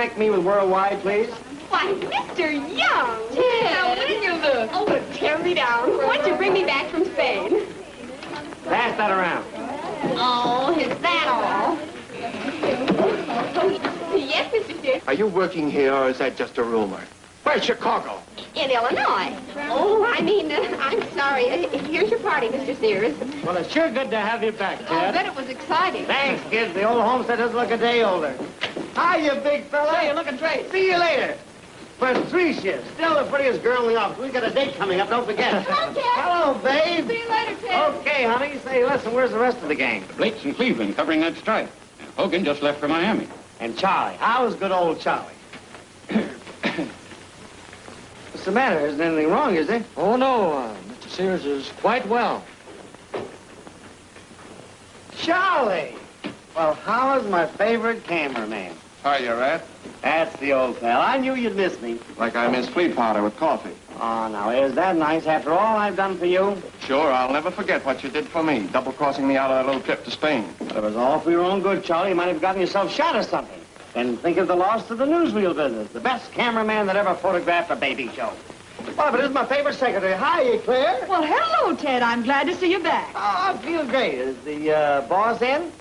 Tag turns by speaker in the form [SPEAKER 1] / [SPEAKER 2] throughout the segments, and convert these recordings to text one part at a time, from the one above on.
[SPEAKER 1] connect me with Worldwide, please?
[SPEAKER 2] Why, Mr. Young! Ted! Now, when you look? Oh, tear me down. Why'd you bring me back from Spain?
[SPEAKER 1] Pass that around.
[SPEAKER 2] Oh, is that all? Yes, Mr. Sears.
[SPEAKER 3] Are you working here, or is that just a rumor? Where's Chicago?
[SPEAKER 2] In Illinois. Oh, I'm sorry. Here's your party, Mr. Sears.
[SPEAKER 1] Well, it's sure good to have you back,
[SPEAKER 2] Oh, I
[SPEAKER 1] Ted.
[SPEAKER 2] bet it was exciting.
[SPEAKER 1] Thanks, kids. The old homestead doesn't look a day older. Hi, you big fella.
[SPEAKER 4] Hey, you're looking great.
[SPEAKER 1] See you later. For 3 shifts. Still the prettiest girl in the office. We got a date coming up, don't forget.
[SPEAKER 2] Come on, Ted.
[SPEAKER 1] Hello, babe.
[SPEAKER 2] See you later, Ted.
[SPEAKER 1] Okay, honey. Say, listen, where's the rest of the gang?
[SPEAKER 5] Blake's in Cleveland covering that strike. And Hogan just left for Miami.
[SPEAKER 1] And Charlie. How's good old Charlie? What's the matter? Isn't anything wrong, is there?
[SPEAKER 4] Oh, no. Mr. Sears is quite well.
[SPEAKER 1] Charlie! Well, how is my favorite cameraman?
[SPEAKER 3] Hiya, Rat.
[SPEAKER 1] That's the old pal. I knew you'd miss me.
[SPEAKER 3] Like I miss flea powder with coffee.
[SPEAKER 1] Oh, now, is that nice after all I've done for you?
[SPEAKER 3] Sure, I'll never forget what you did for me, double-crossing me out of that little trip to Spain.
[SPEAKER 1] But it was all for your own good, Charlie. You might have gotten yourself shot or something. And think of the loss to the newsreel business. The best cameraman that ever photographed a baby show. Well, but this is my favorite secretary. Hiya, Claire.
[SPEAKER 6] Well, hello, Ted. I'm glad to see you back.
[SPEAKER 1] Oh, I feel great. Is the boss in?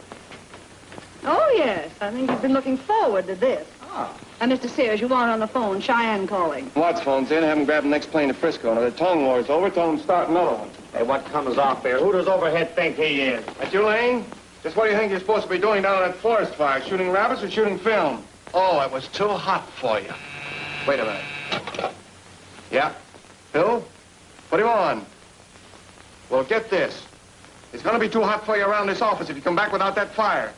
[SPEAKER 6] Oh, yes. I think you've been looking forward to this.
[SPEAKER 1] Oh.
[SPEAKER 6] Mr. Sears, you want on the phone. Cheyenne calling.
[SPEAKER 3] Watts phone's in. Have him grab the next plane to Frisco. And if the tongue war's over, tell him to start another one.
[SPEAKER 1] Hey, what comes off there? Who does Overhead think he is?
[SPEAKER 3] That you, Lane? Just what do you think you're supposed to be doing down in that forest fire? Shooting rabbits or shooting film? Oh, it was too hot for you. Wait a minute. Yeah? Bill? Put him on. Well, get this. It's going to be too hot for you around this office if you come back without that fire.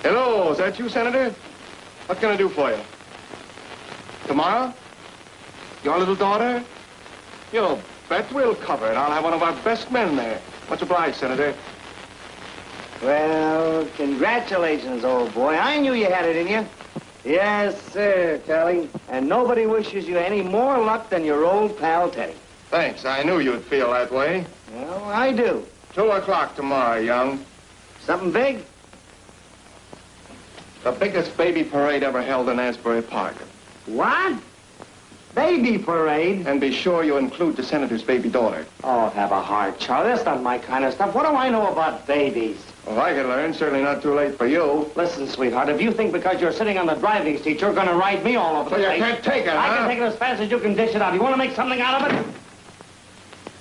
[SPEAKER 3] Hello, is that you, Senator? What can I do for you? Tomorrow? Your little daughter? You bet we'll cover it. I'll have one of our best men there. Much obliged, Senator.
[SPEAKER 1] Well, congratulations, old boy. I knew you had it in you. Yes, sir, Charlie. And nobody wishes you any more luck than your old pal, Teddy.
[SPEAKER 3] Thanks. I knew you'd feel that way.
[SPEAKER 1] Well, I do.
[SPEAKER 3] 2 o'clock tomorrow, young.
[SPEAKER 1] Something big?
[SPEAKER 3] The biggest baby parade ever held in Asbury Park.
[SPEAKER 1] What? Baby parade?
[SPEAKER 3] And be sure you include the senator's baby daughter.
[SPEAKER 1] Oh, have a heart, Charlie. That's not my kind of stuff. What do I know about babies?
[SPEAKER 3] Well, I could learn. Certainly not too late for you.
[SPEAKER 1] Listen, sweetheart, if you think because you're sitting on the driving seat, you're going to ride me all over the
[SPEAKER 3] So you
[SPEAKER 1] place...
[SPEAKER 3] can't take it,
[SPEAKER 1] I
[SPEAKER 3] huh?
[SPEAKER 1] can take it as fast as you can dish it out. You want to make something out of it?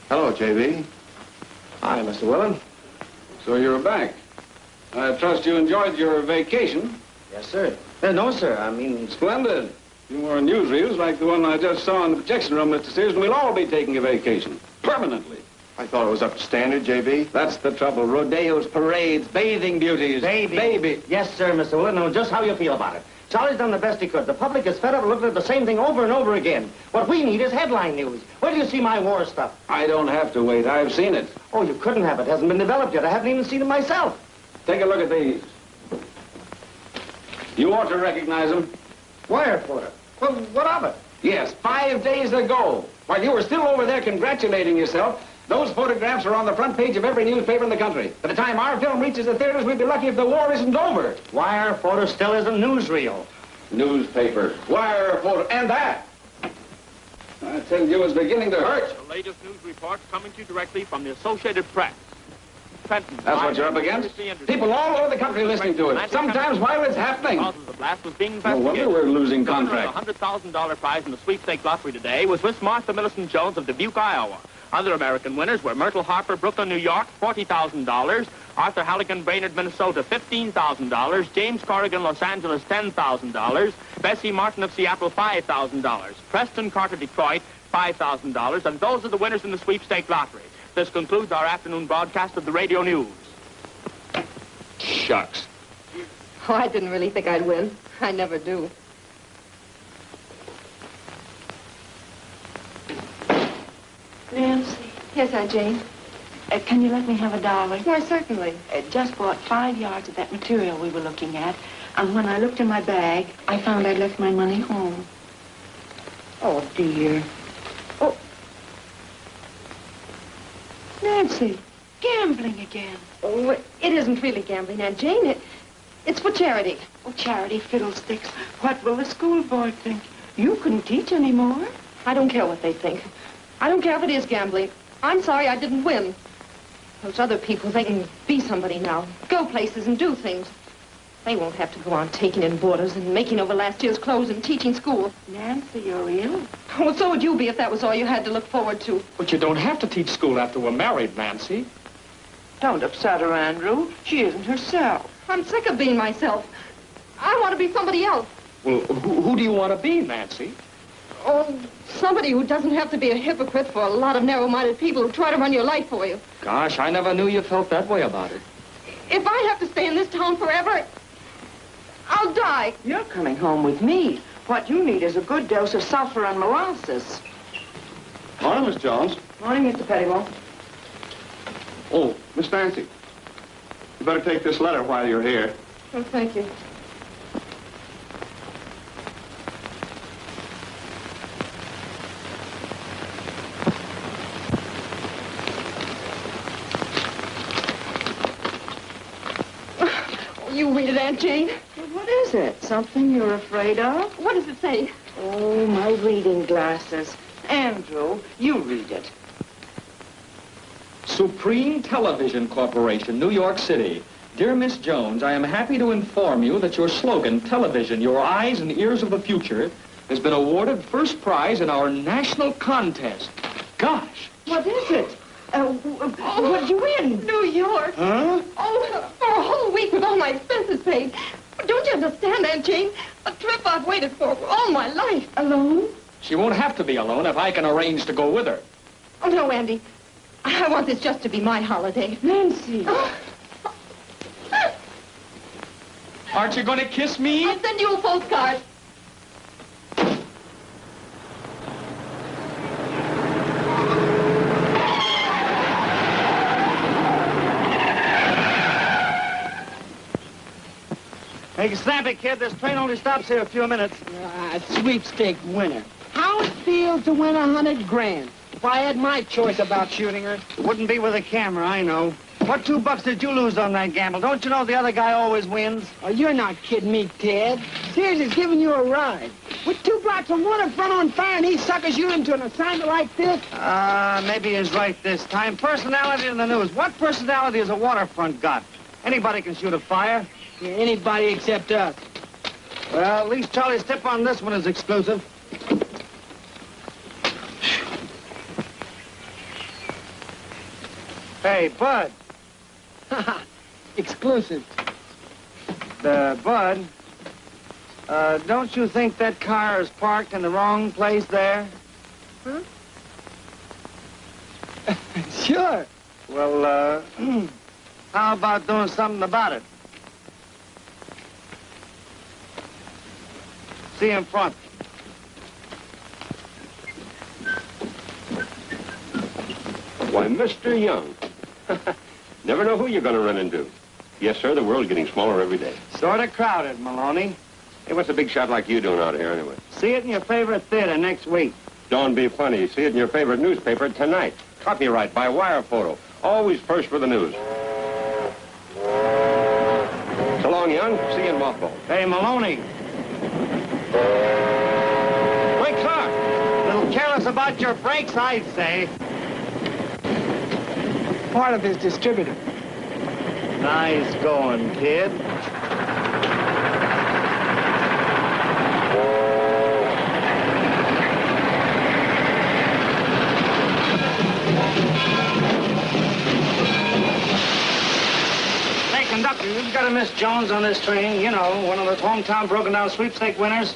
[SPEAKER 3] Hello, J.B.
[SPEAKER 1] Hi, Mr. Willard.
[SPEAKER 5] So you're back. I trust you enjoyed your vacation.
[SPEAKER 1] Yes, sir. No, sir. I mean...
[SPEAKER 5] Splendid. Few more newsreels like the one I just saw in the projection room, Mr. Sears, and we'll all be taking a vacation. Permanently.
[SPEAKER 3] I thought it was up to standard, J.B.
[SPEAKER 5] That's the trouble. Rodeos, parades, bathing duties.
[SPEAKER 1] Baby. Yes, sir, Mr. Willard. Know just how you feel about it. Charlie's done the best he could. The public is fed up looking at the same thing over and over again. What we need is headline news. Where do you see my war stuff?
[SPEAKER 5] I don't have to wait. I've seen it.
[SPEAKER 1] Oh, you couldn't have. It hasn't been developed yet. I haven't even seen it myself.
[SPEAKER 5] Take a look at these. You ought to recognize them.
[SPEAKER 1] Wire footer. Well, what of it?
[SPEAKER 5] Yes, 5 days ago. While you were still over there congratulating yourself, those photographs are on the front page of every newspaper in the country. By the time our film reaches the theaters, we'd be lucky if the war isn't over.
[SPEAKER 1] Wire photo still isn't newsreel.
[SPEAKER 5] Newspaper, wire photo, and that. I tell you, it's beginning to hurt.
[SPEAKER 7] The latest news reports coming to you directly from the Associated Press. Trenton,
[SPEAKER 5] That's what you're up against? People all over the country listening to it, sometimes while it's happening.
[SPEAKER 7] Cause of the blast was being
[SPEAKER 5] No
[SPEAKER 7] investigated.
[SPEAKER 5] wonder we're losing
[SPEAKER 7] The
[SPEAKER 5] contract.
[SPEAKER 7] $100,000 prize in the sweepstake lottery today was Miss Martha Millicent Jones of Dubuque, Iowa. Other American winners were Myrtle Harper, Brooklyn, New York, $40,000. Arthur Halligan, Brainerd, Minnesota, $15,000. James Corrigan, Los Angeles, $10,000. Bessie Martin of Seattle, $5,000. Preston Carter, Detroit, $5,000. And those are the winners in the sweepstake lottery. This concludes our afternoon broadcast of the radio news.
[SPEAKER 5] Shucks.
[SPEAKER 2] Oh, I didn't really think I'd win. I never do.
[SPEAKER 6] Nancy,
[SPEAKER 2] Yes, Aunt Jane.
[SPEAKER 6] can you let me have $1?
[SPEAKER 2] Why, certainly.
[SPEAKER 6] Just bought 5 yards of that material we were looking at, and when I looked in my bag, I found I'd left my money home. Oh, dear. Oh. Nancy, gambling again.
[SPEAKER 2] Oh, it isn't really gambling, Aunt Jane. It's for charity.
[SPEAKER 6] Oh, charity fiddlesticks. What will the school board think? You couldn't teach anymore.
[SPEAKER 2] I don't care what they think. I don't care if it is gambling. I'm sorry I didn't win. Those other people, they can be somebody now. Go places and do things. They won't have to go on taking in boarders and making over last year's clothes and teaching school.
[SPEAKER 6] Nancy, you're ill.
[SPEAKER 2] Well, so would you be if that was all you had to look forward to.
[SPEAKER 4] But you don't have to teach school after we're married, Nancy.
[SPEAKER 6] Don't upset her, Andrew. She isn't herself.
[SPEAKER 2] I'm sick of being myself. I want to be somebody else.
[SPEAKER 4] Well, who do you want to be, Nancy?
[SPEAKER 2] Oh, somebody who doesn't have to be a hypocrite for a lot of narrow-minded people who try to run your life for you.
[SPEAKER 4] Gosh, I never knew you felt that way about it.
[SPEAKER 2] If I have to stay in this town forever, I'll die.
[SPEAKER 6] You're coming home with me. What you need is a good dose of sulfur and molasses.
[SPEAKER 3] Morning, Miss Jones.
[SPEAKER 6] Morning, Mr. Pettibone.
[SPEAKER 3] Oh, Miss Nancy. You better take this letter while you're here.
[SPEAKER 2] Oh, thank you. You read it, Aunt Jane.
[SPEAKER 6] What is it? Something you're afraid of?
[SPEAKER 2] What does it say?
[SPEAKER 6] Oh, my reading glasses. Andrew, you read it.
[SPEAKER 4] Supreme Television Corporation, New York City. Dear Miss Jones, I am happy to inform you that your slogan, television, your eyes and ears of the future, has been awarded first prize in our national contest. Gosh!
[SPEAKER 6] What is it? What'd you win?
[SPEAKER 2] New York.
[SPEAKER 4] Huh?
[SPEAKER 2] Oh, for a whole week with all my expenses paid. Don't you understand, Aunt Jane? A trip I've waited for all my life.
[SPEAKER 6] Alone?
[SPEAKER 4] She won't have to be alone if I can arrange to go with her.
[SPEAKER 2] Oh, no, Andy. I want this just to be my holiday.
[SPEAKER 6] Nancy.
[SPEAKER 4] Aren't you going to kiss me?
[SPEAKER 2] I'll send you a postcard.
[SPEAKER 1] Hey, snap it, kid. This train only stops here a few minutes.
[SPEAKER 8] Sweepstake winner. How it feels to win 100 grand. If I had my choice about shooting her.
[SPEAKER 1] It wouldn't be with a camera, I know. What $2 did you lose on that gamble? Don't you know the other guy always wins?
[SPEAKER 8] Oh, you're not kidding me, Ted. Sears is giving you a ride. With 2 blocks of waterfront on fire and he suckers you into an assignment like this?
[SPEAKER 1] Maybe he's right this time. Personality in the news. What personality has a waterfront got? Anybody can shoot a fire.
[SPEAKER 8] Yeah, anybody except us.
[SPEAKER 1] Well, at least Charlie's tip on this one is exclusive. Hey, Bud.
[SPEAKER 8] Exclusive.
[SPEAKER 1] Bud, don't you think that car is parked in the wrong place there?
[SPEAKER 8] Huh? Sure.
[SPEAKER 1] Well, how about doing something about it? See in front.
[SPEAKER 9] Why, Mr. Young. Never know who you're going to run into. Yes, sir, the world's getting smaller every day.
[SPEAKER 1] Sort of crowded, Maloney.
[SPEAKER 9] Hey, what's a big shot like you doing out here anyway?
[SPEAKER 1] See it in your favorite theater next week.
[SPEAKER 9] Don't be funny. See it in your favorite newspaper tonight. Copyright by wire photo. Always first for the news. So long, Young. See you in Mothball.
[SPEAKER 1] Hey, Maloney. Quick, sir. A little careless about your brakes, I'd say.
[SPEAKER 8] Part of his distributor.
[SPEAKER 1] Nice going, kid. Hey, conductor, you've got a Miss Jones on this train. You know, one of those hometown broken-down sweepstake winners.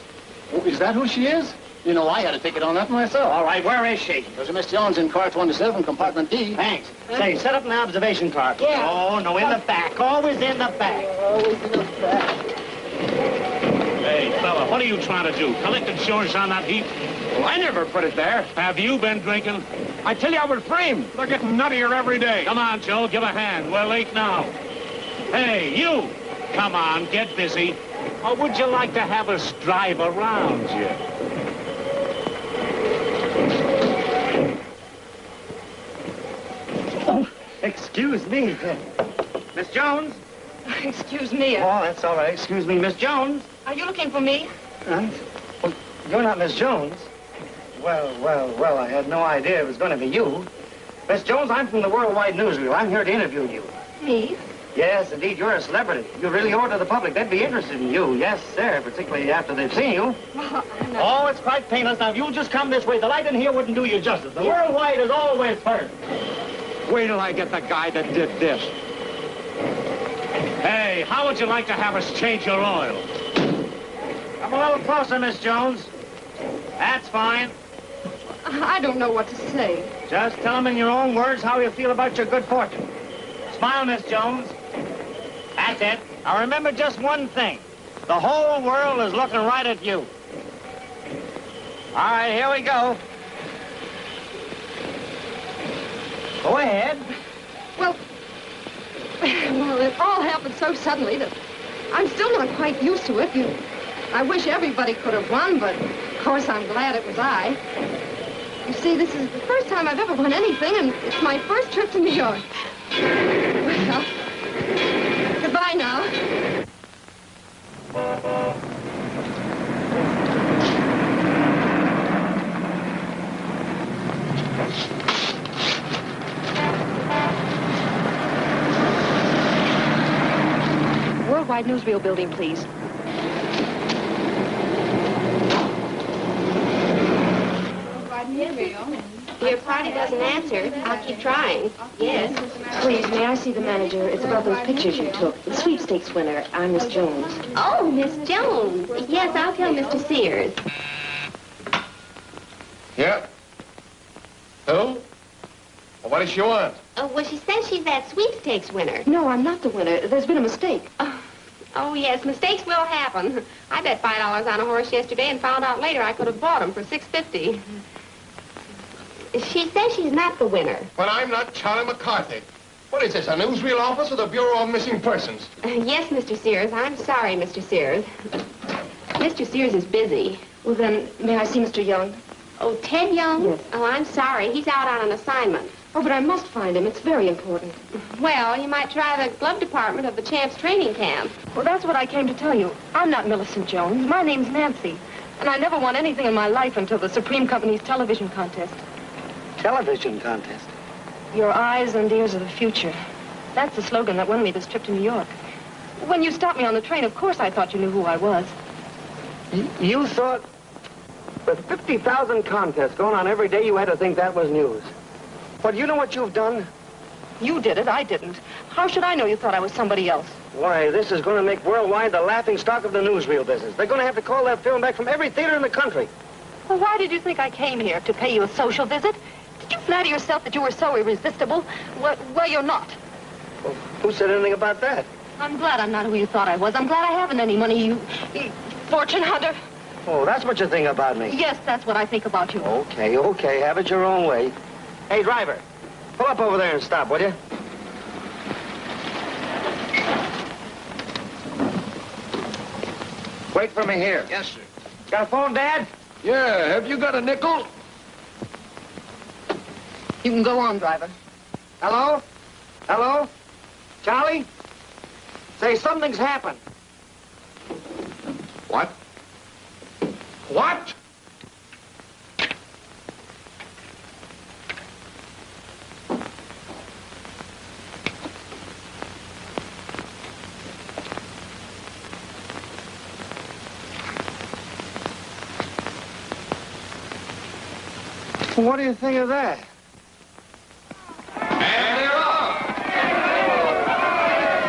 [SPEAKER 10] Oh, is that who she is? You know, I had a ticket on that myself.
[SPEAKER 1] All right, where is she?
[SPEAKER 10] There's a Miss Jones in car 27, compartment D.
[SPEAKER 1] Thanks. Say, set up an observation car.
[SPEAKER 8] Yeah.
[SPEAKER 1] Oh, no, in the back. Always in the back.
[SPEAKER 8] Always in the back.
[SPEAKER 7] Hey, fella, what are you trying to do? Collect insurance on that heap?
[SPEAKER 5] Well, I never put it there.
[SPEAKER 7] Have you been drinking?
[SPEAKER 5] I tell you, I was framed. They're getting nuttier every day.
[SPEAKER 7] Come on, Joe, give a hand. We're late now. Hey, you! Come on, get busy. Or would you like to have us drive around you?
[SPEAKER 1] Excuse me. Miss Jones,
[SPEAKER 2] Excuse me.
[SPEAKER 1] Oh, that's all right. Excuse me, Miss Jones.
[SPEAKER 2] Are you looking for me?
[SPEAKER 1] Huh? Well, you're not Miss Jones. Well, I had no idea it was going to be you. Miss Jones, I'm from the Worldwide Newsreel. I'm here to interview you.
[SPEAKER 2] Me?
[SPEAKER 1] Yes, indeed, you're a celebrity. You really owe it to the public. They'd be interested in you. Yes, sir, particularly after they've seen you.
[SPEAKER 2] Well, I'm not...
[SPEAKER 1] Oh, it's quite painless. Now, if you'll just come this way, the light in here wouldn't do you justice. The Worldwide is always first.
[SPEAKER 5] Wait till I get the guy that did this.
[SPEAKER 11] Hey, how would you like to have us change your oil?
[SPEAKER 1] Come a little closer, Miss Jones. That's fine.
[SPEAKER 2] I don't know what to say.
[SPEAKER 1] Just tell them in your own words how you feel about your good fortune. Smile, Miss Jones. That's it. Now remember just one thing. The whole world is looking right at you. All right, here we go. Go ahead.
[SPEAKER 2] Well, it all happened so suddenly that I'm still not quite used to it. I wish everybody could have won, but of course I'm glad it was I. You see, this is the first time I've ever won anything, and it's my first trip to New York. Well, goodbye now. Worldwide Newsreel building, please.
[SPEAKER 12] Your party doesn't answer. I'll keep trying. Yes.
[SPEAKER 2] Please, may I see the manager? It's about those pictures you took. The sweepstakes winner. I'm Miss Jones.
[SPEAKER 12] Oh, Miss Jones. Yes, I'll tell Mr. Sears.
[SPEAKER 3] Yeah? Who? Well, what does she want?
[SPEAKER 12] Well, she says she's that sweepstakes winner.
[SPEAKER 2] No, I'm not the winner. There's been a mistake.
[SPEAKER 12] Oh, yes, mistakes will happen. I bet $5 on a horse yesterday and found out later I could have bought him for $6.50. She says she's not the winner.
[SPEAKER 3] But I'm not Charlie McCarthy. What is this, a newsreel office or the Bureau of Missing Persons?
[SPEAKER 12] Yes, Mr. Sears. I'm sorry, Mr. Sears. Mr. Sears is busy.
[SPEAKER 2] Well, then, may I see Mr. Young?
[SPEAKER 12] Oh, Ted Young?
[SPEAKER 2] Yes.
[SPEAKER 12] Oh, I'm sorry. He's out on an assignment.
[SPEAKER 2] Oh, but I must find him. It's very important.
[SPEAKER 12] Well, you might try the glove department of the Champs training camp.
[SPEAKER 2] Well, that's what I came to tell you. I'm not Millicent Jones. My name's Nancy. And I never won anything in my life until the Supreme Company's television contest.
[SPEAKER 1] Television contest?
[SPEAKER 2] Your eyes and ears of the future. That's the slogan that won me this trip to New York. When you stopped me on the train, of course I thought you knew who I was.
[SPEAKER 1] You thought... With 50,000 contests going on every day, you had to think that was news. But you know what you've done?
[SPEAKER 2] You did it. I didn't. How should I know you thought I was somebody else?
[SPEAKER 1] Why, this is going to make Worldwide the laughing stock of the newsreel business. They're going to have to call that film back from every theater in the country.
[SPEAKER 2] Well, why did you think I came here? To pay you a social visit? Did you flatter yourself that you were so irresistible? Well, you're not.
[SPEAKER 1] Well, who said anything about that?
[SPEAKER 2] I'm glad I'm not who you thought I was. I'm glad I haven't any money, you fortune hunter.
[SPEAKER 1] Oh, that's what you think about me?
[SPEAKER 2] Yes, that's what I think about you.
[SPEAKER 1] Okay. Have it your own way. Hey, driver, pull up over there and stop, will you? Wait for me here.
[SPEAKER 3] Yes, sir.
[SPEAKER 1] Got a phone, Dad?
[SPEAKER 3] Yeah, have you got a nickel?
[SPEAKER 2] You can go on, driver.
[SPEAKER 1] Hello? Hello? Charlie? Say, something's happened.
[SPEAKER 3] What? What?
[SPEAKER 1] What do you think of that?
[SPEAKER 5] And they're off!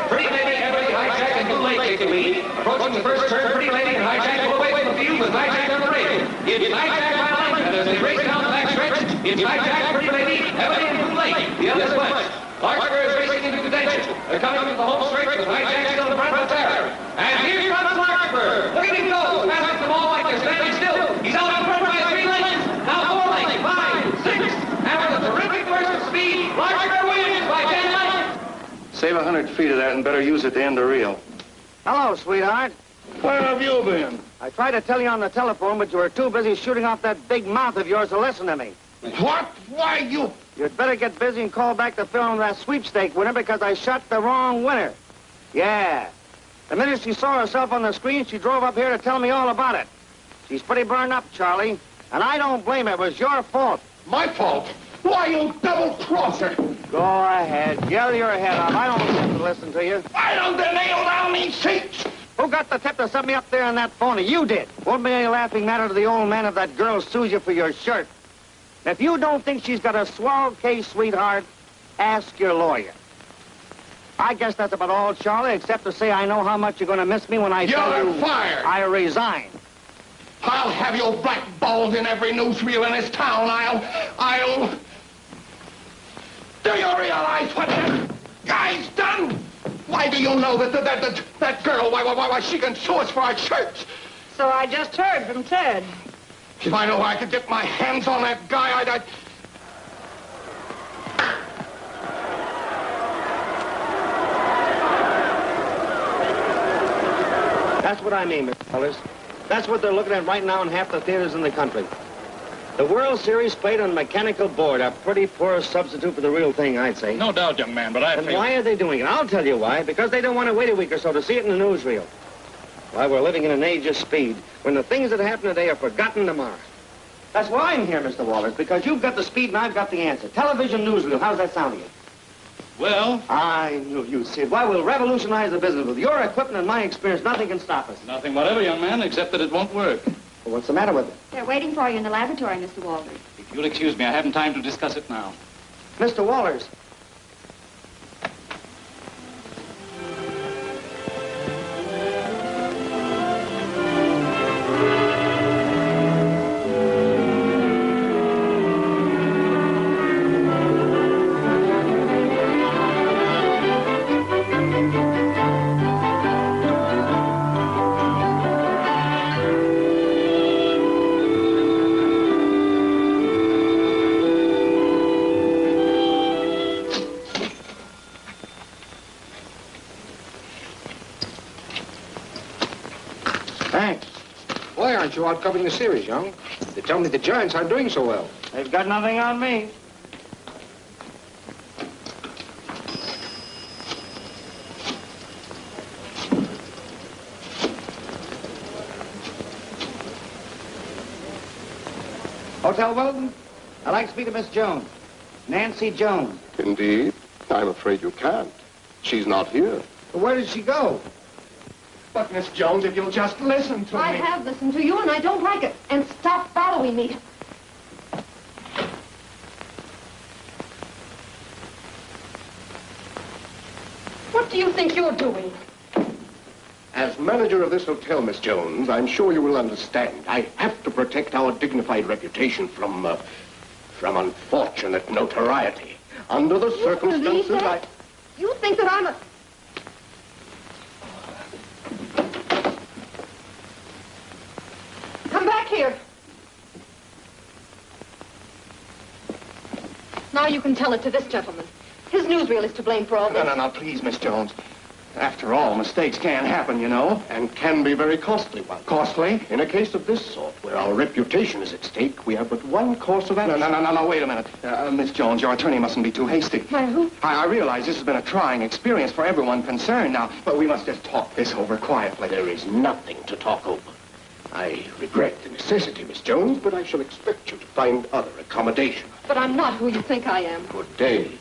[SPEAKER 5] Pretty lady, heavily hijacked and blue lake taking lead. Approaching the first turn, pretty lady and hijack pull away from the field with hijack number 8. It's hijack by line, and as they race down the back stretch, it's hijack, pretty lady, heavily and blue lake. The others west. Larkspur is racing into contention. They're coming into the home stretch with hijack still in the front with terror. And here comes Larkspur. Look at him go, passing the ball like they're standing still. He's out in front by 3 lengths. Now 4 lengths, 5, 6. And with a terrific burst of speed, Larkspur wins by 10 lengths.
[SPEAKER 3] Save 100 feet of that and better use it to end the reel.
[SPEAKER 1] Hello, sweetheart.
[SPEAKER 3] Where have you been?
[SPEAKER 1] I tried to tell you on the telephone, but you were too busy shooting off that big mouth of yours to listen to me.
[SPEAKER 3] What? Why, you...
[SPEAKER 1] You'd better get busy and call back the film of that sweepstake winner because I shot the wrong winner. Yeah. The minute she saw herself on the screen, she drove up here to tell me all about it. She's pretty burned up, Charlie. And I don't blame her. It was your fault.
[SPEAKER 3] My fault? Why, you double-crosser!
[SPEAKER 1] Go ahead. Yell your head off. I don't have to listen to you.
[SPEAKER 3] Why don't they nail down these seats?
[SPEAKER 1] Who got the tip to set me up there on that phony? You did. Won't be any laughing matter to the old man if that girl sues you for your shirt. If you don't think she's got a swell case, sweetheart, ask your lawyer. I guess that's about all, Charlie, except to say I know how much you're going to miss me when I tell you...
[SPEAKER 3] You're fired!
[SPEAKER 1] I resign.
[SPEAKER 3] I'll have your blackballed in every newsreel in this town. I'll... Do you realize what that guy's done? Why do you know that girl, why she can sue us for our shirts?
[SPEAKER 2] So I just heard from Ted.
[SPEAKER 3] If I knew I could get my hands on that guy, I'd...
[SPEAKER 1] That's what I mean, Mr. Ellis. That's what they're looking at right now in half the theaters in the country. The World Series played on mechanical board, a pretty poor substitute for the real thing, I'd say.
[SPEAKER 11] No doubt, young man, but I
[SPEAKER 1] And why are they doing it? I'll tell you why. Because they don't want to wait a week or so to see it in the newsreel. Why, we're living in an age of speed, when the things that happen today are forgotten tomorrow. That's why I'm here, Mr. Wallace, because you've got the speed and I've got the answer. Television newsreel, how's that sound to you?
[SPEAKER 11] Well?
[SPEAKER 1] I knew you'd see it. Why, we'll revolutionize the business. With your equipment and my experience, nothing can stop us.
[SPEAKER 11] Nothing whatever, young man, except that it won't work.
[SPEAKER 1] Well, what's the matter with it?
[SPEAKER 12] They're waiting for you in the laboratory, Mr. Walters.
[SPEAKER 11] If you'll excuse me, I haven't time to discuss it now.
[SPEAKER 1] Mr. Walters.
[SPEAKER 3] Thanks. Why aren't you out covering the series, Young? They tell me the Giants aren't doing so well.
[SPEAKER 1] They've got nothing on me. Hotel Wilton? I'd like to speak to Miss Jones. Nancy Jones.
[SPEAKER 3] Indeed. I'm afraid you can't. She's not here.
[SPEAKER 1] But where did she go?
[SPEAKER 3] But, Miss Jones, if you'll just listen to
[SPEAKER 2] I
[SPEAKER 3] me...
[SPEAKER 2] have listened to you, and I don't like it. And stop following me. What do you think you're doing?
[SPEAKER 3] As manager of this hotel, Miss Jones, I'm sure you will understand. I have to protect our dignified reputation from unfortunate notoriety. Under the circumstances,
[SPEAKER 2] You think that I'm a... Come back here. Now you can tell it to this gentleman. His newsreel is to blame for all this.
[SPEAKER 3] No, please, Miss Jones. After all, mistakes can happen, you know, and can be very costly ones. Costly? In a case of this sort, where our reputation is at stake, we have but one course of action. No, wait a minute. Miss Jones, your attorney mustn't be too hasty.
[SPEAKER 2] Why, who?
[SPEAKER 3] I realize this has been a trying experience for everyone concerned now, but we must just talk this over quietly. There is nothing to talk over. I regret the necessity, Miss Jones, but I shall expect you to find other accommodation.
[SPEAKER 2] But I'm not who you think I am.
[SPEAKER 3] Good day.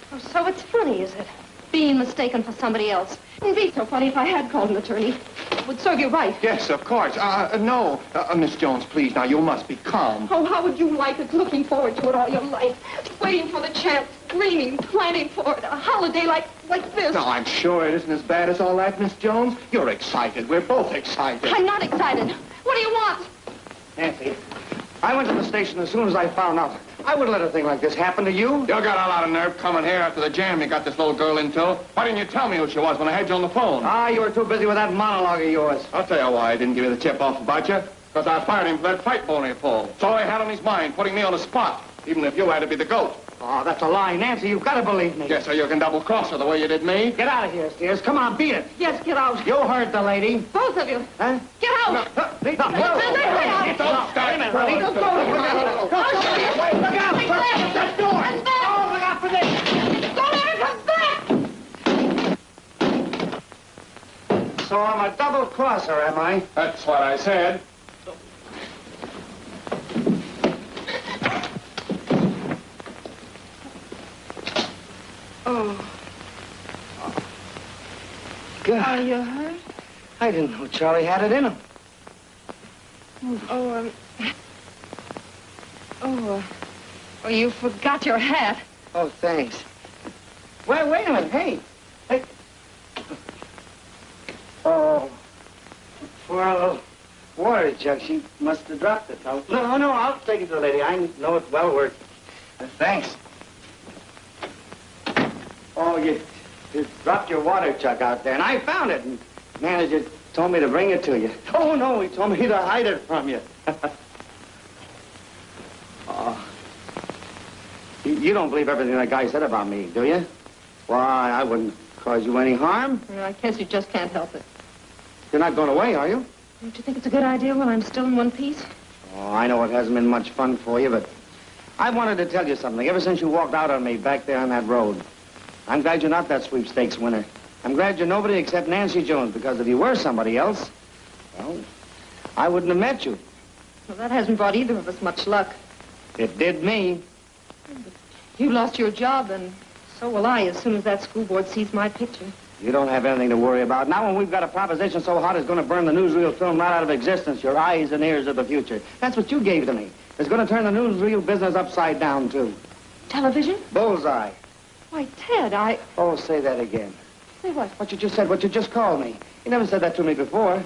[SPEAKER 2] Oh, so it's funny, is it? Being mistaken for somebody else. It'd be so funny if I had called an attorney. It would serve you right.
[SPEAKER 3] Yes, of course. No. Miss Jones, please, now, you must be calm.
[SPEAKER 2] Oh, how would you like it, looking forward to it all your life? Waiting for the chance, dreaming, planning for it. A holiday like this.
[SPEAKER 3] No, I'm sure it isn't as bad as all that, Miss Jones. You're excited. We're both excited.
[SPEAKER 2] I'm not excited. What do you want?
[SPEAKER 1] Nancy, I went to the station as soon as I found out. I wouldn't let a thing like this happen to you.
[SPEAKER 3] You got a lot of nerve coming here after the jam you got this little girl into. Why didn't you tell me who she was when I had you on the phone?
[SPEAKER 1] You were too busy with that monologue of yours.
[SPEAKER 3] I'll tell you why I didn't give you the tip off about you. Because I fired him for that fight bone he pulled. So he had on his mind, putting me on the spot, even if you had to be the goat.
[SPEAKER 1] Oh, that's a lie. Nancy, you've got to believe me.
[SPEAKER 3] Yes, so you can double-cross her the way you did me.
[SPEAKER 1] Get out of here, Steers. Come on, beat it.
[SPEAKER 2] Yes, get out.
[SPEAKER 1] You heard the lady.
[SPEAKER 2] Both of you.
[SPEAKER 1] Huh?
[SPEAKER 2] Get out.
[SPEAKER 1] No.
[SPEAKER 2] Get out.
[SPEAKER 3] Don't start.
[SPEAKER 1] Wait a minute, honey.
[SPEAKER 2] Don't go.
[SPEAKER 1] Look out. Look out.
[SPEAKER 2] That door.
[SPEAKER 1] Oh, look out for this.
[SPEAKER 2] Don't let her go.
[SPEAKER 3] cross her, am I?
[SPEAKER 9] That's what I said.
[SPEAKER 2] Oh.
[SPEAKER 3] God.
[SPEAKER 2] Are you hurt?
[SPEAKER 3] I didn't know Charlie had it in him.
[SPEAKER 2] Oh, oh, you forgot your hat.
[SPEAKER 3] Oh, thanks. Well, wait a minute. Hey. Hey. Oh. For a little water jug. She must have dropped it. No, I'll take it to the lady. I know it's well worth it. Thanks. Oh, you dropped your water jug out there, and I found it. And manager told me to bring it to you. Oh, no, he told me to hide it from you. Oh. You don't believe everything that guy said about me, do you? Why, I wouldn't cause you any harm.
[SPEAKER 2] No, I guess you just can't help it.
[SPEAKER 3] You're not going away, are you?
[SPEAKER 2] Don't you think it's a good idea while I'm still in one piece?
[SPEAKER 3] Oh, I know it hasn't been much fun for you, but I wanted to tell you something. Ever since you walked out on me back there on that road, I'm glad you're not that sweepstakes winner. I'm glad you're nobody except Nancy Jones, because if you were somebody else, well, I wouldn't have met you.
[SPEAKER 2] Well, that hasn't brought either of us much luck.
[SPEAKER 3] It did me.
[SPEAKER 2] You lost your job, and so will I as soon as that school board sees my picture.
[SPEAKER 3] You don't have anything to worry about. Now when we've got a proposition so hot it's going to burn the newsreel film right out of existence, your eyes and ears of the future. That's what you gave to me. It's going to turn the newsreel business upside down, too.
[SPEAKER 2] Television?
[SPEAKER 3] Bullseye.
[SPEAKER 2] Why, Ted, I...
[SPEAKER 3] Oh, say that again.
[SPEAKER 2] Say what?
[SPEAKER 3] What you just said, what you just called me. You never said that to me before.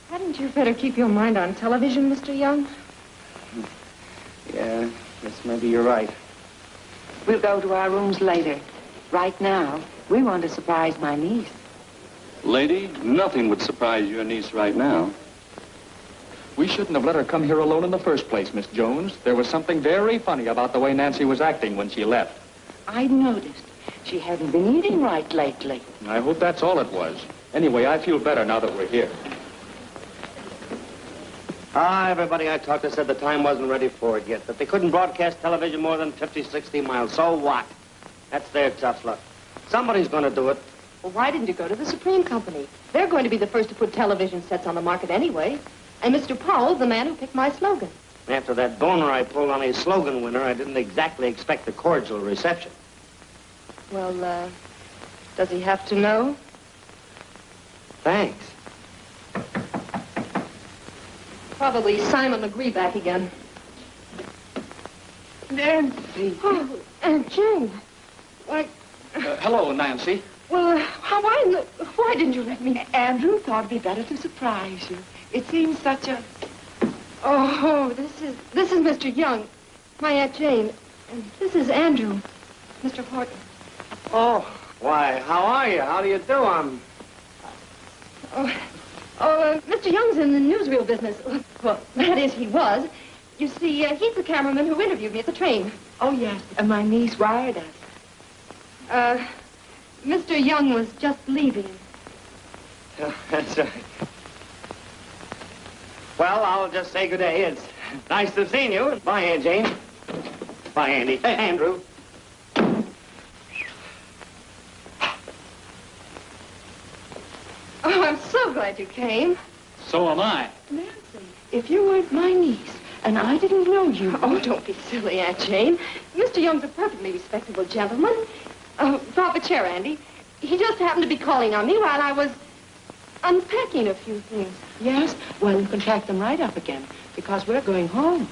[SPEAKER 2] Hadn't you better keep your mind on television, Mr. Young?
[SPEAKER 3] Yeah, yes, maybe you're right.
[SPEAKER 6] We'll go to our rooms later. Right now, we want to surprise my niece.
[SPEAKER 11] Lady, nothing would surprise your niece right now.
[SPEAKER 4] We shouldn't have let her come here alone in the first place, Miss Jones. There was something very funny about the way Nancy was acting when she left.
[SPEAKER 6] I'd noticed. She hadn't been eating right lately.
[SPEAKER 4] I hope that's all it was. Anyway, I feel better now that we're here.
[SPEAKER 3] Everybody I talked to said the time wasn't ready for it yet, that they couldn't broadcast television more than 50, 60 miles. So what? That's their tough luck. Somebody's going to do it.
[SPEAKER 2] Well, why didn't you go to the Supreme Company? They're going to be the first to put television sets on the market anyway. And Mr. Powell's the man who picked my slogan.
[SPEAKER 3] After that boner I pulled on a slogan winner, I didn't exactly expect a cordial reception.
[SPEAKER 2] Well, does he have to know?
[SPEAKER 3] Thanks.
[SPEAKER 2] Probably Simon Legree back again.
[SPEAKER 6] Nancy.
[SPEAKER 2] Oh, Aunt Jane. Why...
[SPEAKER 4] Hello, Nancy.
[SPEAKER 2] Well, why didn't you let me...
[SPEAKER 6] Andrew thought it'd be better to surprise you. It seems such a...
[SPEAKER 2] Oh, this is Mr. Young, my Aunt Jane. And this is Andrew, Mr. Horton.
[SPEAKER 3] Oh, why, how are you? How do you do?
[SPEAKER 2] Mr. Young's in the newsreel business. Well, that is, he was. You see, he's the cameraman who interviewed me at the train.
[SPEAKER 6] Oh, yes, and my niece wired us.
[SPEAKER 2] Mr. Young was just leaving.
[SPEAKER 3] That's right. Well, I'll just say good day. It's nice to have seen you. Bye, Aunt Jane. Bye, Andy. Hey, Andrew.
[SPEAKER 2] Oh, I'm so glad you came.
[SPEAKER 11] So am I.
[SPEAKER 6] Nancy, if you weren't my niece, and I didn't know you...
[SPEAKER 2] Oh, don't be silly, Aunt Jane. Mr. Young's a perfectly respectable gentleman. Drop a chair, Andy. He just happened to be calling on me while I was unpacking a few things.
[SPEAKER 6] Yes? Well, you can pack them right up again, because we're going home.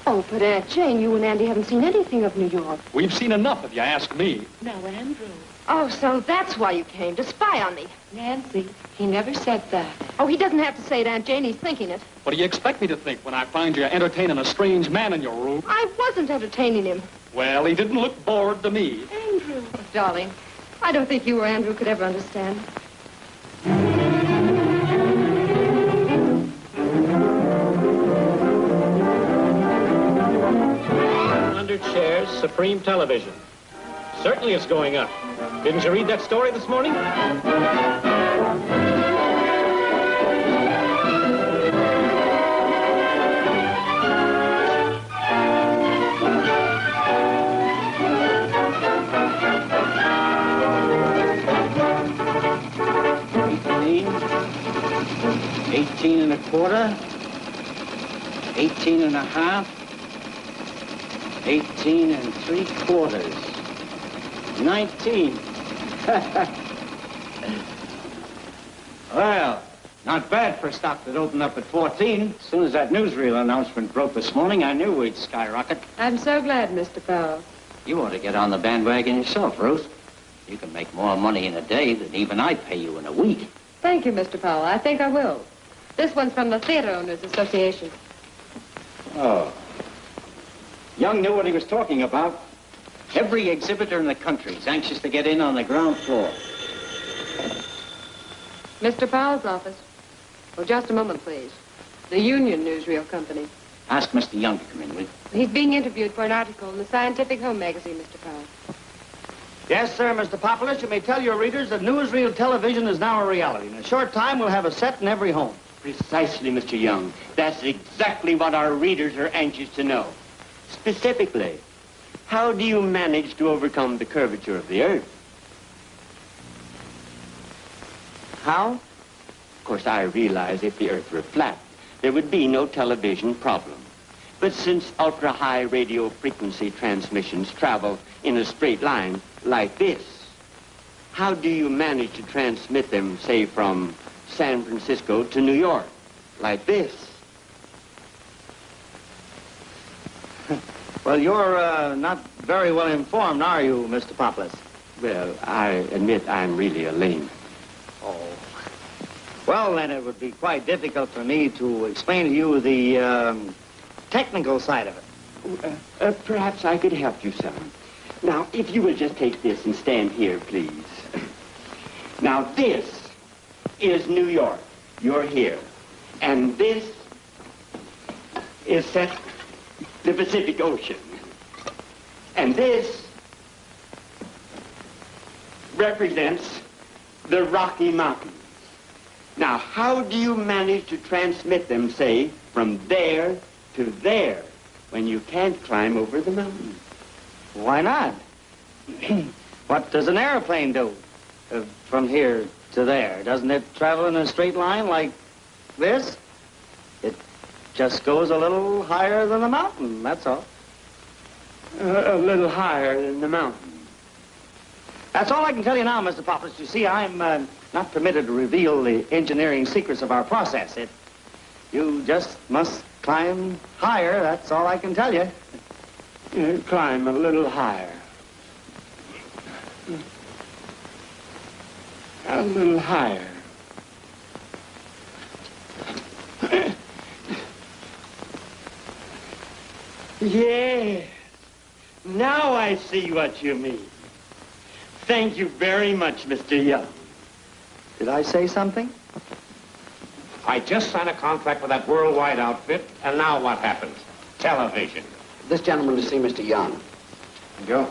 [SPEAKER 2] Oh, but Aunt Jane, you and Andy haven't seen anything of New York.
[SPEAKER 4] We've seen enough, if you ask me.
[SPEAKER 6] Now, Andrew.
[SPEAKER 2] Oh, so that's why you came, to spy on me.
[SPEAKER 6] Nancy, he never said that.
[SPEAKER 2] Oh, he doesn't have to say it, Aunt Jane. He's thinking it.
[SPEAKER 4] What do you expect me to think when I find you entertaining a strange man in your room?
[SPEAKER 2] I wasn't entertaining him.
[SPEAKER 4] Well, he didn't look bored to me.
[SPEAKER 2] Andrew. Oh, darling, I don't think you or Andrew could ever understand.
[SPEAKER 1] Shares Supreme Television. Certainly it's going up. Didn't you read that story this morning?
[SPEAKER 13] quarter, 18 and a half, 18 and 3/4, 19. Well, not bad for a stock that opened up at 14. As soon as that newsreel announcement broke this morning, I knew we'd skyrocket.
[SPEAKER 2] I'm so glad, Mr. Powell.
[SPEAKER 13] You ought to get on the bandwagon yourself, Ruth. You can make more money in a day than even I pay you in a week.
[SPEAKER 2] Thank you, Mr. Powell. I think I will. This one's from the Theater Owners Association.
[SPEAKER 13] Oh. Young knew what he was talking about. Every exhibitor in the country is anxious to get in on the ground floor.
[SPEAKER 2] Mr. Powell's office. Oh, just a moment, please. The Union Newsreel Company.
[SPEAKER 13] Ask Mr. Young to come in, will you?
[SPEAKER 2] He's being interviewed for an article in the Scientific Home magazine, Mr. Powell.
[SPEAKER 1] Yes, sir, Mr. Populus. You may tell your readers that newsreel television is now a reality. In a short time, we'll have a set in every home.
[SPEAKER 14] Precisely, Mr. Young. That's exactly what our readers are anxious to know. Specifically, how do you manage to overcome the curvature of the Earth? How? Of course, I realize if the Earth were flat, there would be no television problem. But since ultra-high radio frequency transmissions travel in a straight line like this, how do you manage to transmit them, say, from San Francisco to New York, like this?
[SPEAKER 1] Well, you're not very well informed, are you, Mr. Populus?
[SPEAKER 14] Well, I admit I'm really a layman.
[SPEAKER 1] Oh. Well, then it would be quite difficult for me to explain to you the technical side of it.
[SPEAKER 14] Perhaps I could help you some. Now, if you will just take this and stand here, please. Now, this is New York. You're here. And this is set the Pacific Ocean. And this represents the Rocky Mountains. Now, how do you manage to transmit them, say, from there to there when you can't climb over the mountain?
[SPEAKER 1] Why not? What does an airplane do from here to there? Doesn't it travel in a straight line like this? It just goes a little higher than the mountain, that's all.
[SPEAKER 14] A little higher than the mountain.
[SPEAKER 1] That's all I can tell you now, Mr. Populus. You see, I'm not permitted to reveal the engineering secrets of our process. You just must climb higher, that's all I can tell you.
[SPEAKER 14] Climb a little higher. A little higher. Yes. Now I see what you mean. Thank you very much, Mr. Young.
[SPEAKER 1] Did I say something?
[SPEAKER 9] I just signed a contract with that worldwide outfit, and now what happens? Television.
[SPEAKER 10] This gentleman to see Mr. Young.
[SPEAKER 9] Go.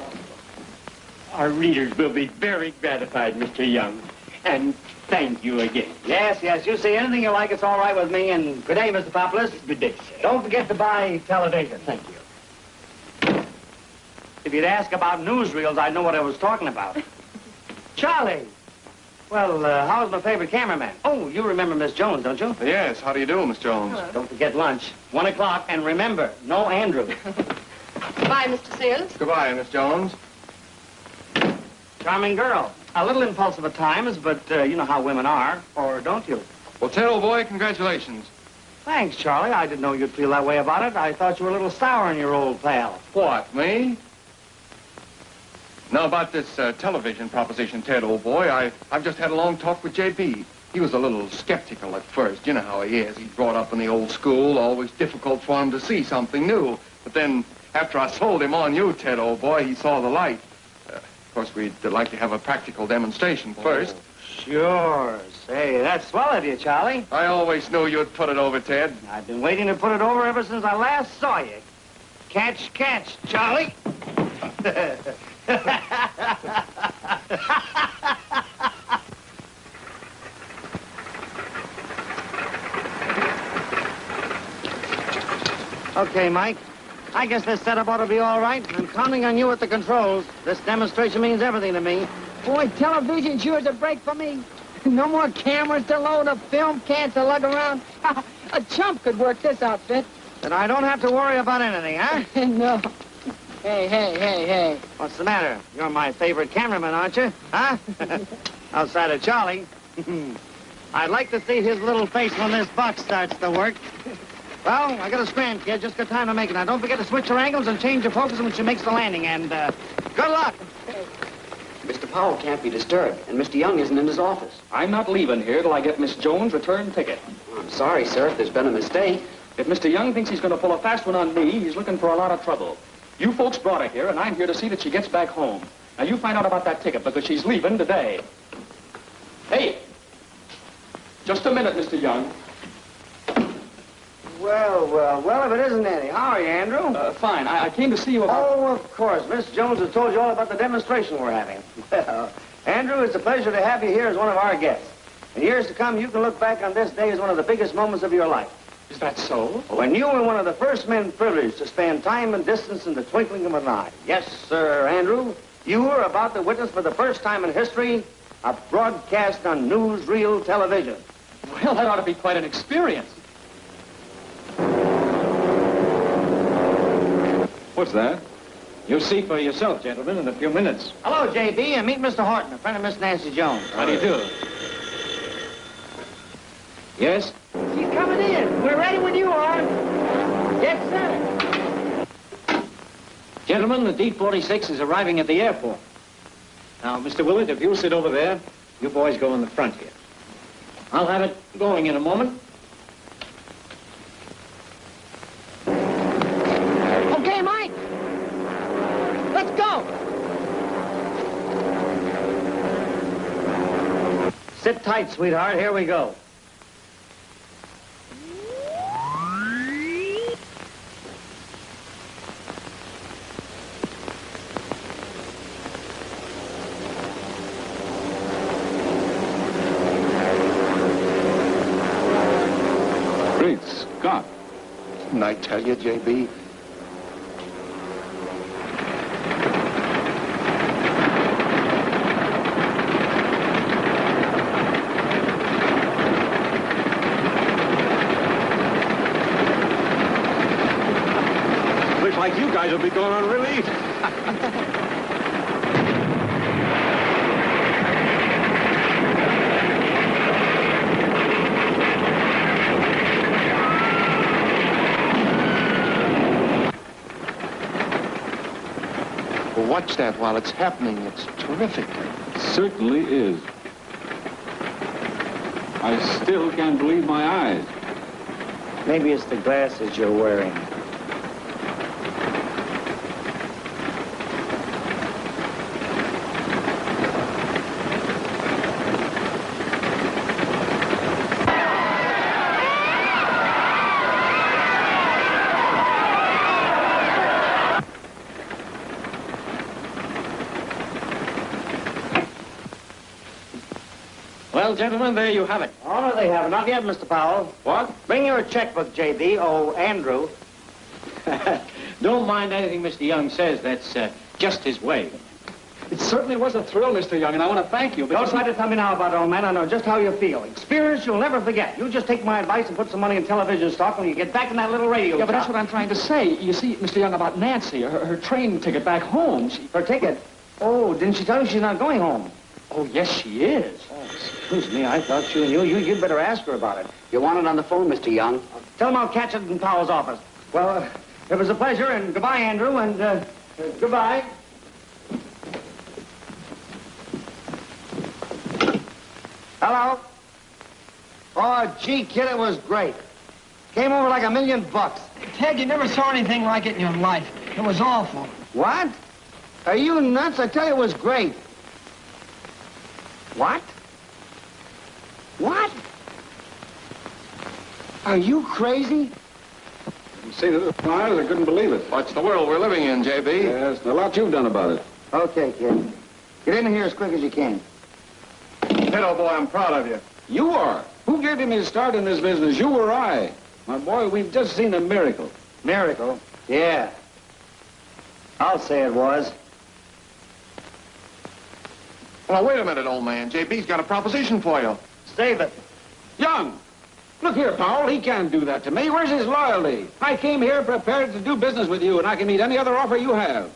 [SPEAKER 14] Our readers will be very gratified, Mr. Young. And thank you again.
[SPEAKER 1] Yes, yes. You see anything you like, it's all right with me. And good day, Mr. Populus.
[SPEAKER 14] Good day, sir.
[SPEAKER 1] Don't forget to buy television.
[SPEAKER 14] Thank you.
[SPEAKER 1] If you'd ask about newsreels, I'd know what I was talking about. Charlie. Well, how's my favorite cameraman? Oh, you remember Miss Jones, don't you?
[SPEAKER 3] Yes, how do you do, Miss Jones?
[SPEAKER 1] Hello. Don't forget lunch. 1 o'clock, and remember, no Andrew.
[SPEAKER 2] Bye, Mr. Sears.
[SPEAKER 3] Goodbye, Miss Jones.
[SPEAKER 1] Charming girl. A little impulsive at times, but you know how women are, or don't you?
[SPEAKER 3] Well, Ted, old boy, congratulations.
[SPEAKER 1] Thanks, Charlie. I didn't know you'd feel that way about it. I thought you were a little sour on your old pal.
[SPEAKER 3] What, me? Now, about this television proposition, Ted, old boy, I've just had a long talk with J.B. He was a little skeptical at first. You know how he is. He's brought up in the old school, always difficult for him to see something new. But then, after I sold him on you, Ted, old boy, he saw the light. Of course, we'd like to have a practical demonstration first.
[SPEAKER 1] Sure. Say, that's swell of you, Charlie.
[SPEAKER 3] I always knew you'd put it over, Ted.
[SPEAKER 1] I've been waiting to put it over ever since I last saw you. Catch, catch, Charlie. Okay, Mike. I guess this setup ought to be all right. I'm counting on you at the controls. This demonstration means everything to me.
[SPEAKER 8] Boy, television sure is a break for me. No more cameras to load, a film can to lug around. A chump could work this outfit.
[SPEAKER 1] Then I don't have to worry about anything, huh?
[SPEAKER 8] No. Hey.
[SPEAKER 1] What's the matter? You're my favorite cameraman, aren't you? Huh? Outside of Charlie. I'd like to see his little face when this box starts to work. Well, I got a scram, kid. Just got time to make it. Now, don't forget to switch your angles and change your focus when she makes the landing. And, good luck.
[SPEAKER 10] Mr. Powell can't be disturbed, and Mr. Young isn't in his office.
[SPEAKER 4] I'm not leaving here till I get Miss Jones' return ticket.
[SPEAKER 10] I'm sorry, sir, if there's been a mistake.
[SPEAKER 4] If Mr. Young thinks he's going to pull a fast one on me, he's looking for a lot of trouble. You folks brought her here, and I'm here to see that she gets back home. Now, you find out about that ticket, because she's leaving today. Hey! Just a minute, Mr. Young.
[SPEAKER 1] Well, if it isn't Eddie. How are you, Andrew?
[SPEAKER 4] Fine. I came to see you about...
[SPEAKER 1] Oh, of course. Miss Jones has told you all about the demonstration we're having. Well, Andrew, it's a pleasure to have you here as one of our guests. In years to come, you can look back on this day as one of the biggest moments of your life.
[SPEAKER 4] Is that so?
[SPEAKER 1] When you were one of the first men privileged to span time and distance in the twinkling of an eye. Yes, sir, Andrew. You were about to witness for the first time in history a broadcast on newsreel television.
[SPEAKER 4] Well, that ought to be quite an experience.
[SPEAKER 13] What's that? You'll see for yourself, gentlemen, in a few minutes.
[SPEAKER 1] Hello, J.B., and meet Mr. Horton, a friend of Miss Nancy Jones.
[SPEAKER 13] How do you do? Yes?
[SPEAKER 8] She's coming in. We're ready when you are. Yes, sir.
[SPEAKER 13] Gentlemen, the D-46 is arriving at the airport. Now, Mr. Willett, if you'll sit over there, you boys go in the front here. I'll have it going in a moment.
[SPEAKER 8] Okay, Mike. Let's go.
[SPEAKER 1] Sit tight, sweetheart. Here we go.
[SPEAKER 9] Great Scott. Didn't I tell you, J.B.? Looks like you guys will be going on relief. Watch that while it's happening. It's terrific.
[SPEAKER 11] It certainly is. I still can't believe my eyes.
[SPEAKER 1] Maybe it's the glasses you're wearing.
[SPEAKER 13] Well, gentlemen, there you have it.
[SPEAKER 1] Oh, no, they haven't. Not yet, Mr. Powell.
[SPEAKER 13] What?
[SPEAKER 1] Bring your checkbook, J.B. Oh, Andrew.
[SPEAKER 13] Don't mind anything Mr. Young says. That's just his way.
[SPEAKER 4] It certainly was a thrill, Mr. Young, and I want to thank you.
[SPEAKER 1] Don't try to tell me now about it, old man. I know just how you feel. Experience you'll never forget. You just take my advice and put some money in television stock when you get back in that little radio
[SPEAKER 4] Yeah, but that's
[SPEAKER 1] shop.
[SPEAKER 4] what I'm trying to say. You see, Mr. Young, about Nancy, her train ticket back home.
[SPEAKER 1] Her ticket? Oh, didn't she tell you she's not going home?
[SPEAKER 4] Oh, yes, she is.
[SPEAKER 1] Oh, excuse me. I thought you knew. You'd better ask her about it.
[SPEAKER 10] You want it on the phone, Mr. Young?
[SPEAKER 1] Tell him I'll catch it in Powell's office. Well, it was a pleasure, and goodbye, Andrew, and goodbye. Hello? Oh, gee, kid, it was great. Came over like $1 million.
[SPEAKER 8] Ted, you never saw anything like it in your life. It was awful.
[SPEAKER 1] What? Are you nuts? I tell you, it was great. What? What? Are you crazy?
[SPEAKER 9] See the eyes, I couldn't believe it. What's the world we're living in, J.B.?
[SPEAKER 11] Yes, and a lot you've done about it.
[SPEAKER 1] Okay, kid. Get in here as quick as you can.
[SPEAKER 3] Kiddo boy, I'm proud of you.
[SPEAKER 11] You are. Who gave him his start in this business, you or I? My boy, we've just seen a miracle.
[SPEAKER 1] Miracle? Yeah. I'll say it was.
[SPEAKER 3] Well, wait a minute, old man. J.B.'s got a proposition for you.
[SPEAKER 1] Save it.
[SPEAKER 11] Young! Look here, Powell, he can't do that to me. Where's his loyalty? I came here prepared to do business with you, and I can meet any other offer you have.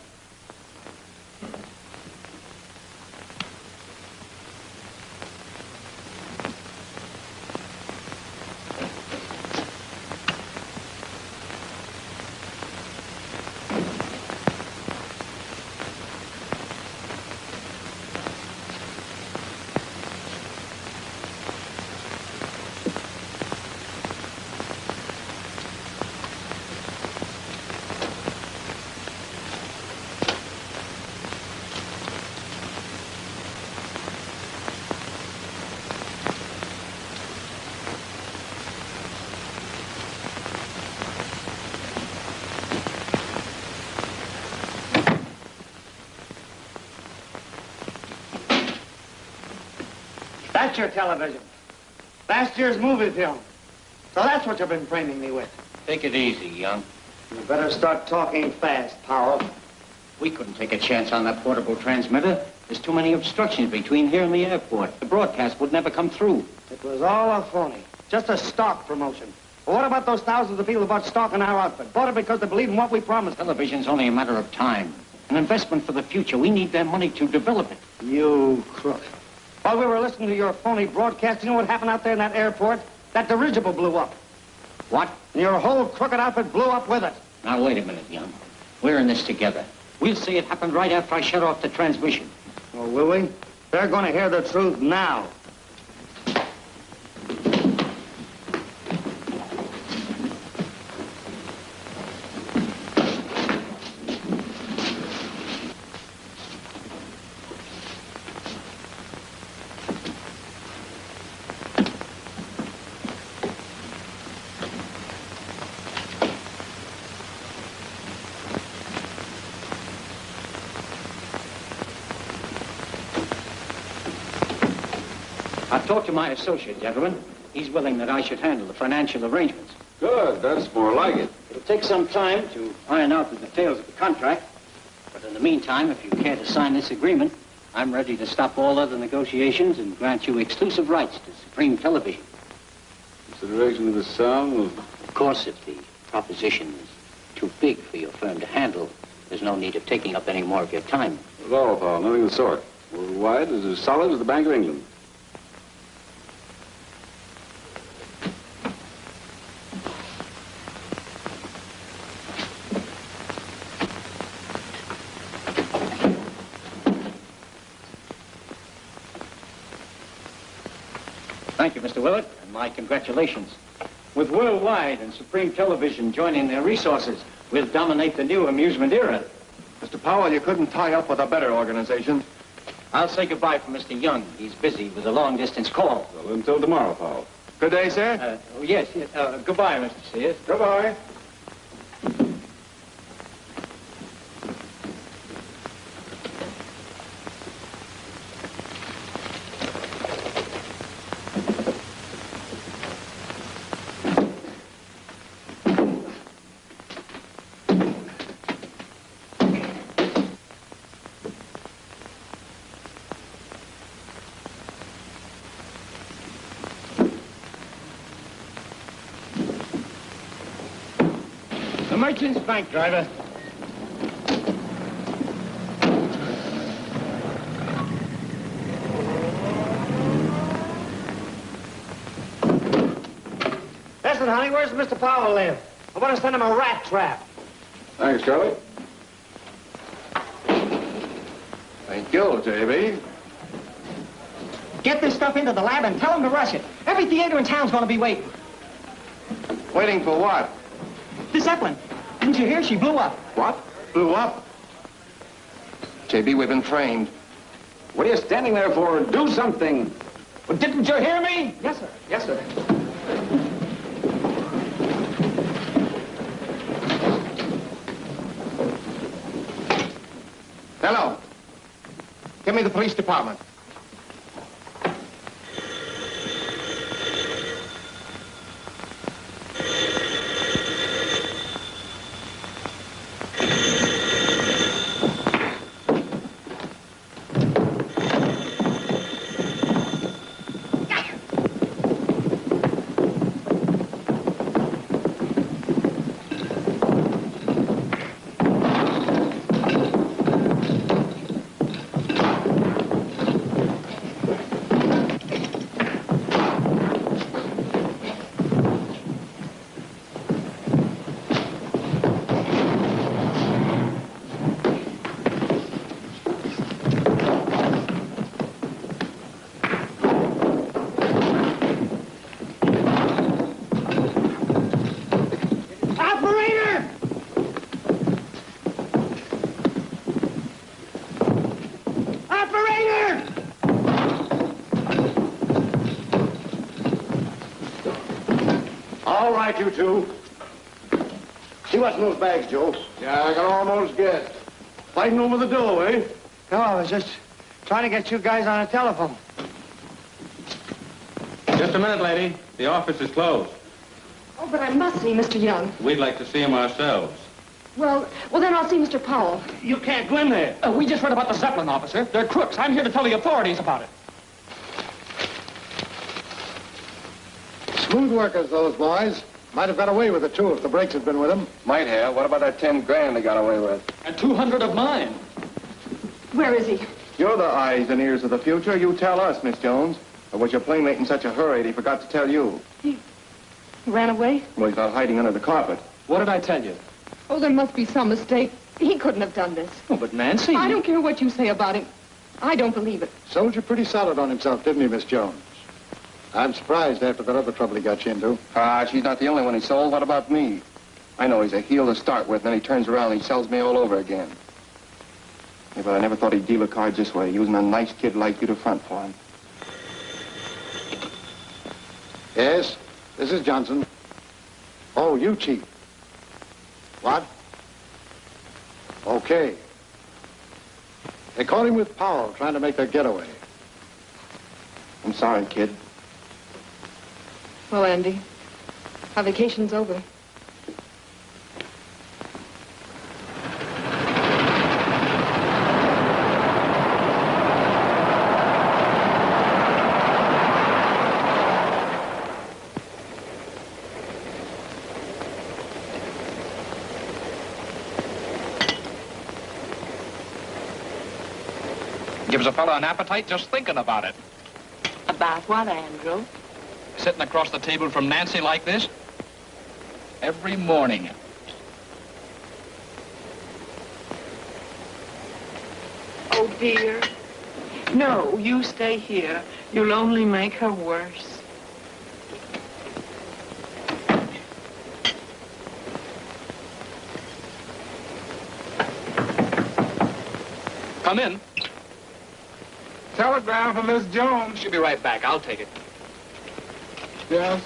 [SPEAKER 1] That's your television. Last year's movie film. So that's what you've been framing me with.
[SPEAKER 13] Take it easy, Young.
[SPEAKER 1] You better start talking fast, Powell.
[SPEAKER 13] We couldn't take a chance on that portable transmitter. There's too many obstructions between here and the airport. The broadcast would never come through.
[SPEAKER 1] It was all a phony. Just a stock promotion. Well, what about those thousands of people who bought stock in our outfit? Bought it because they believe in what we promised.
[SPEAKER 13] Television's only a matter of time. An investment for the future. We need their money to develop it.
[SPEAKER 1] You crook. While we were listening to your phony broadcast, you know what happened out there in that airport? That dirigible blew up.
[SPEAKER 13] What?
[SPEAKER 1] And your whole crooked outfit blew up with it.
[SPEAKER 13] Now, wait a minute, Young. We're in this together. We'll say it happened right after I shut off the transmission.
[SPEAKER 1] Oh, will we? They're going to hear the truth now.
[SPEAKER 13] I've talked to my associate, gentlemen. He's willing that I should handle the financial arrangements.
[SPEAKER 11] Good. That's more like it.
[SPEAKER 13] It'll take some time to iron out the details of the contract. But in the meantime, if you care to sign this agreement, I'm ready to stop all other negotiations and grant you exclusive rights to Supreme Television.
[SPEAKER 11] Consideration of the sum of...
[SPEAKER 13] Of course, if the proposition is too big for your firm to handle, there's no need of taking up any more of your time.
[SPEAKER 11] Not at all, Paul. Nothing of the sort. Worldwide is as solid as the Bank of England.
[SPEAKER 13] Thank you, Mr. Willett, and my congratulations. With Worldwide and Supreme Television joining their resources, we'll dominate the new amusement era.
[SPEAKER 3] Mr. Powell, you couldn't tie up with a better organization.
[SPEAKER 13] I'll say goodbye for Mr. Young. He's busy with a long-distance call.
[SPEAKER 11] Well, until tomorrow, Paul.
[SPEAKER 3] Good day, sir.
[SPEAKER 13] Yes. Goodbye, Mr. Sears.
[SPEAKER 3] Goodbye.
[SPEAKER 1] The Merchant's Bank, driver. Listen, honey, where's Mr. Powell live? I want to send him a rat trap.
[SPEAKER 11] Thanks, Charlie.
[SPEAKER 3] Thank you, JB.
[SPEAKER 8] Get this stuff into the lab and tell them to rush it. Every theater in town's going to be waiting.
[SPEAKER 3] Waiting for what?
[SPEAKER 8] The Zeppelin. Didn't you hear? She blew up.
[SPEAKER 3] What? Blew up? JB, we've been framed.
[SPEAKER 11] What are you standing there for? Do something. Well, didn't you hear me?
[SPEAKER 8] Yes, sir. Yes, sir.
[SPEAKER 3] Hello. Give me the police department. back, you two. See what's in those bags, Joe? Yeah, I can almost guess. Fighting over the dough, eh?
[SPEAKER 1] No, I was just trying to get you guys on a telephone.
[SPEAKER 4] Just a minute, lady. The office is closed.
[SPEAKER 2] Oh, but I must see Mr. Young.
[SPEAKER 4] We'd like to see him ourselves.
[SPEAKER 2] Well, then I'll see Mr. Powell.
[SPEAKER 4] You can't go in there. We just read about the Zeppelin, officer. They're crooks. I'm here to tell the authorities about it.
[SPEAKER 3] Smooth workers, those boys. Might have got away with it, too, if the brakes had been with them. Might have. What about that 10 grand they got away with?
[SPEAKER 4] And 200 of mine.
[SPEAKER 2] Where is he?
[SPEAKER 3] You're the eyes and ears of the future. You tell us, Miss Jones. Or was your playmate in such a hurry that he forgot to tell you?
[SPEAKER 2] He ran away?
[SPEAKER 3] Well, he's not hiding under the carpet.
[SPEAKER 4] What did I tell you?
[SPEAKER 2] Oh, there must be some mistake. He couldn't have done this.
[SPEAKER 4] Oh, but Nancy...
[SPEAKER 2] I don't care what you say about him. I don't believe it.
[SPEAKER 3] Sold you pretty solid on himself, didn't he, Miss Jones? I'm surprised after that other trouble he got you into. She's not the only one he sold. What about me? I know he's a heel to start with, and then he turns around and he sells me all over again. Yeah, but I never thought he'd deal the cards this way, using a nice kid like you to front for him. Yes, this is Johnson. Oh, you, Chief. What? Okay. They caught him with Powell, trying to make their getaway. I'm sorry, kid.
[SPEAKER 2] Well, Andy, our vacation's over.
[SPEAKER 7] Gives a fellow an appetite just thinking about it.
[SPEAKER 6] About what, Andrew?
[SPEAKER 7] Sitting across the table from Nancy like this? Every morning.
[SPEAKER 6] Oh, dear. No, you stay here. You'll only make her worse.
[SPEAKER 7] Come in.
[SPEAKER 11] Telegram for Miss Jones.
[SPEAKER 7] She'll be right back. I'll take it.
[SPEAKER 11] Yes,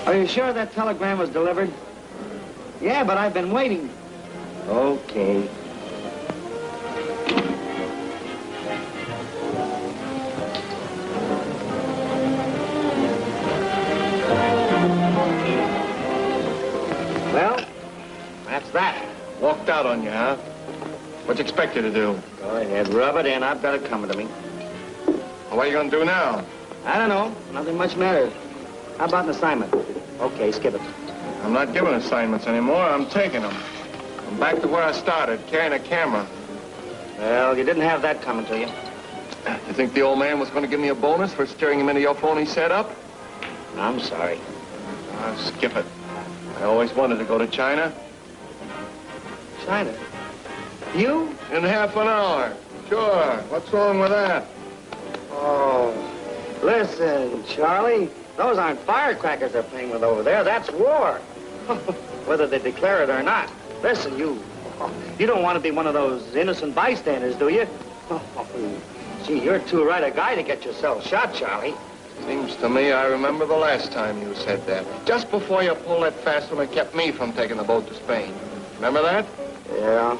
[SPEAKER 1] Are you sure that telegram was delivered? Yeah, but I've been waiting. Okay. Well, that's that.
[SPEAKER 3] Walked out on you, huh? What'd you expect you to do?
[SPEAKER 1] Go ahead, rub it in. I've got it coming to me.
[SPEAKER 3] Well, what are you gonna do now?
[SPEAKER 1] I don't know. Nothing much matters. How about an assignment? Okay, skip it.
[SPEAKER 3] I'm not giving assignments anymore. I'm taking them. I'm back to where I started, carrying a camera.
[SPEAKER 1] Well, you didn't have that coming to you.
[SPEAKER 3] You think the old man was going to give me a bonus for steering him into your phony setup?
[SPEAKER 1] I'm sorry.
[SPEAKER 3] Skip it. I always wanted to go to China.
[SPEAKER 1] China? You?
[SPEAKER 3] In half an hour. Sure. What's wrong with that?
[SPEAKER 1] Oh, listen, Charlie. Those aren't firecrackers they're playing with over there. That's war. Whether they declare it or not. Listen, you don't want to be one of those innocent bystanders, do you? Gee, you're too right a guy to get yourself shot, Charlie.
[SPEAKER 3] Seems to me I remember the last time you said that. Just before you pulled that fast one that kept me from taking the boat to Spain. Remember that?
[SPEAKER 1] Yeah.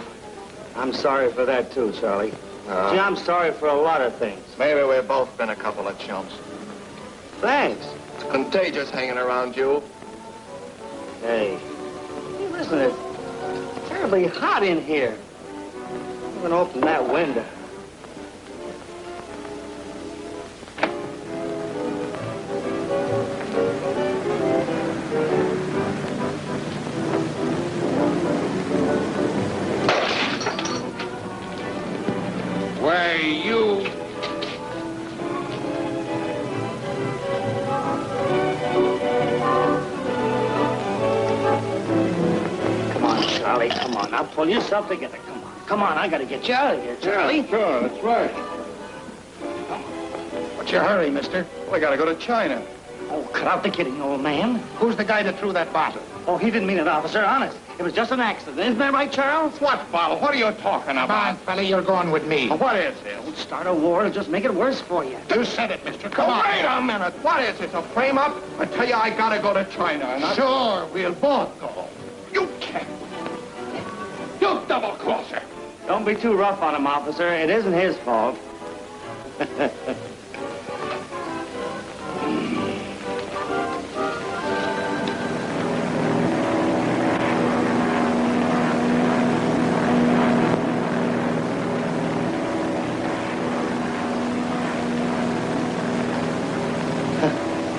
[SPEAKER 1] I'm sorry for that, too, Charlie. Gee, I'm sorry for a lot of things.
[SPEAKER 3] Maybe we've both been a couple of chumps.
[SPEAKER 1] Thanks.
[SPEAKER 3] It's contagious hanging around you.
[SPEAKER 1] Hey, listen, it's terribly hot in here. I'm gonna open that window.
[SPEAKER 11] Why, you...
[SPEAKER 1] Charlie, come on. Now pull yourself together. Come on. Come on, I gotta get you out of here, Charlie.
[SPEAKER 3] Yeah, sure, that's right.
[SPEAKER 11] What's your hurry, mister?
[SPEAKER 3] Well, I gotta go to China.
[SPEAKER 1] Oh, cut out the kidding, old man.
[SPEAKER 3] Who's the guy that threw that bottle?
[SPEAKER 1] Oh, he didn't mean it, officer, honest. It was just an accident. Isn't that right, Charles?
[SPEAKER 3] What bottle? What are you talking about?
[SPEAKER 8] Come on, fella, you're going with me.
[SPEAKER 3] Well, what is this?
[SPEAKER 1] Don't start a war. It'll just make it worse for you.
[SPEAKER 3] You said it, mister. Come on. Wait a minute. What is this, a frame-up? I tell you, I gotta go to China. And Sure, we'll both go. You can't. You double-crosser.
[SPEAKER 1] Don't be too rough on him, officer. It isn't his fault.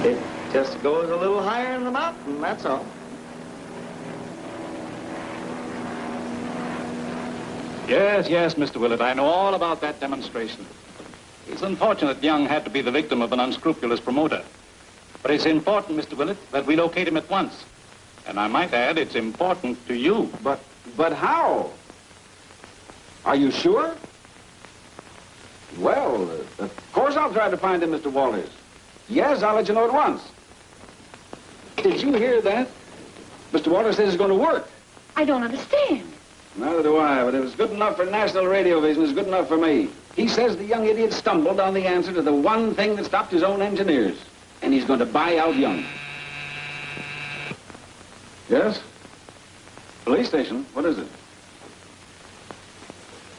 [SPEAKER 1] It just goes a little higher in the mountain, that's all.
[SPEAKER 11] Yes, Mr. Willett, I know all about that demonstration. It's unfortunate Young had to be the victim of an unscrupulous promoter. But it's important, Mr. Willett, that we locate him at once. And I might add, it's important to you.
[SPEAKER 15] But how? Are you sure? Well, of course I'll try to find him, Mr. Walters. Yes, I'll let you know at once. Did you hear that? Mr. Walters says it's going to work.
[SPEAKER 6] I don't understand.
[SPEAKER 15] Neither do I, but if it's good enough for national radio vision, it's good enough for me. He says the young idiot stumbled on the answer to the one thing that stopped his own engineers. And he's going to buy out Young. Yes? Police station? What is it?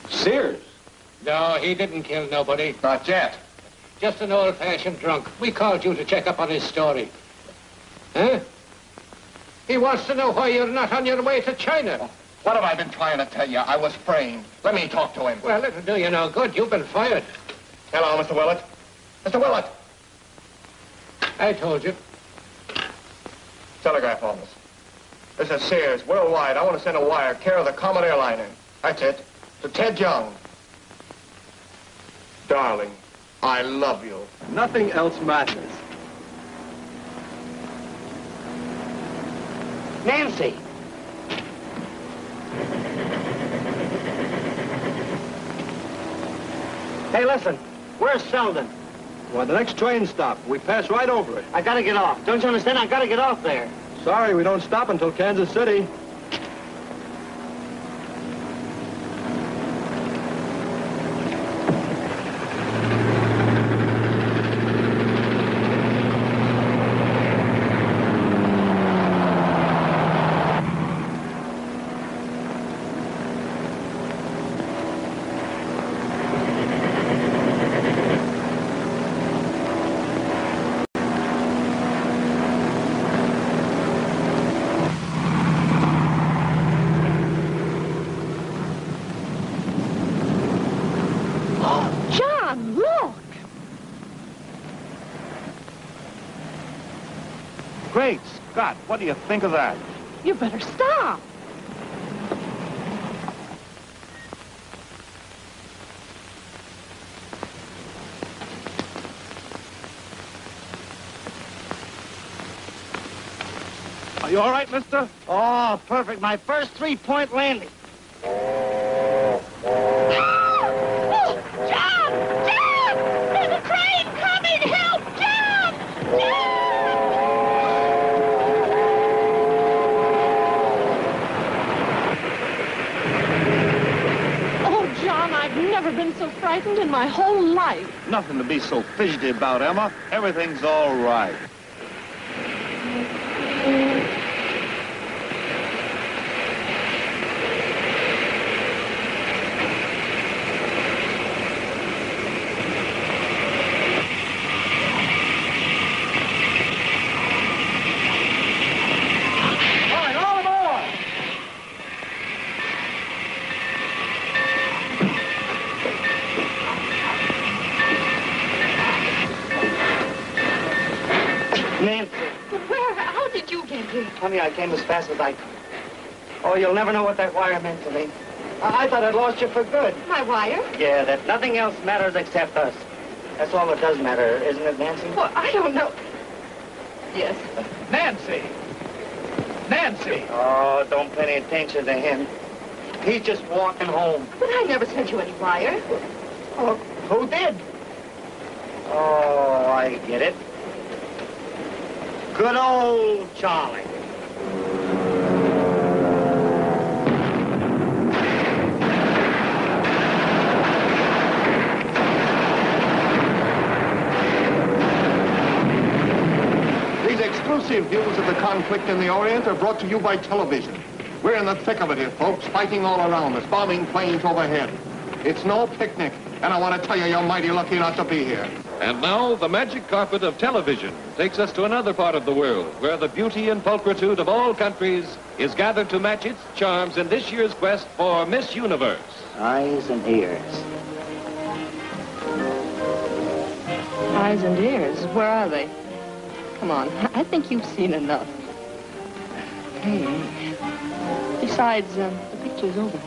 [SPEAKER 15] Sears?
[SPEAKER 8] No, he didn't kill nobody.
[SPEAKER 3] Not yet.
[SPEAKER 8] Just an old-fashioned drunk. We called you to check up on his story. Huh? He wants to know why you're not on your way to China.
[SPEAKER 3] What have I been trying to tell you? I was framed. Let me talk to him.
[SPEAKER 8] Well, it'll do you no good. You've been fired.
[SPEAKER 3] Hello, Mr. Willett. Mr. Willett.
[SPEAKER 8] I told you.
[SPEAKER 3] Telegraph office. This is Sears, worldwide. I want to send a wire, care of the Common Airliner. That's it. To Ted Young. Darling, I love you.
[SPEAKER 16] Nothing else matters.
[SPEAKER 1] Nancy! Hey, listen. Where's Sheldon?
[SPEAKER 16] Well, the next train stop. We pass right over it.
[SPEAKER 1] I gotta get off. Don't you understand? I gotta get off there.
[SPEAKER 16] Sorry, we don't stop until Kansas City.
[SPEAKER 3] Great Scott, what do you think of that?
[SPEAKER 2] You better stop.
[SPEAKER 3] Are you all right, mister?
[SPEAKER 1] Oh, perfect. My first three-point landing.
[SPEAKER 2] Oh, John! John! There's a train coming! Help! John! John! Oh, John, I've never been so frightened in my whole life.
[SPEAKER 3] Nothing to be so fidgety about, Emma. Everything's all right.
[SPEAKER 1] Honey, I came as fast as I could. Oh, you'll never know what that wire meant to me. I thought I'd lost you for good.
[SPEAKER 12] My wire?
[SPEAKER 1] Yeah, that nothing else matters except us. That's all that does matter, isn't it, Nancy?
[SPEAKER 12] Well, I don't know. Yes.
[SPEAKER 3] Nancy! Nancy!
[SPEAKER 1] Oh, don't pay any attention to him. He's just walking home.
[SPEAKER 12] But I never sent you any wire.
[SPEAKER 1] Oh, who did? Oh, I get it. Good old Charlie.
[SPEAKER 3] These exclusive views of the conflict in the Orient are brought to you by television. We're in the thick of it here, folks, fighting all around us, bombing planes overhead. It's no picnic, and I want to tell you, you're mighty lucky not to be here.
[SPEAKER 5] And now, the magic carpet of television takes us to another part of the world where the beauty and pulchritude of all countries is gathered to match its charms in this year's quest for Miss Universe.
[SPEAKER 13] Eyes and ears.
[SPEAKER 2] Eyes and ears, where are they? Come on, I think you've seen enough. Hey, besides, the picture's over.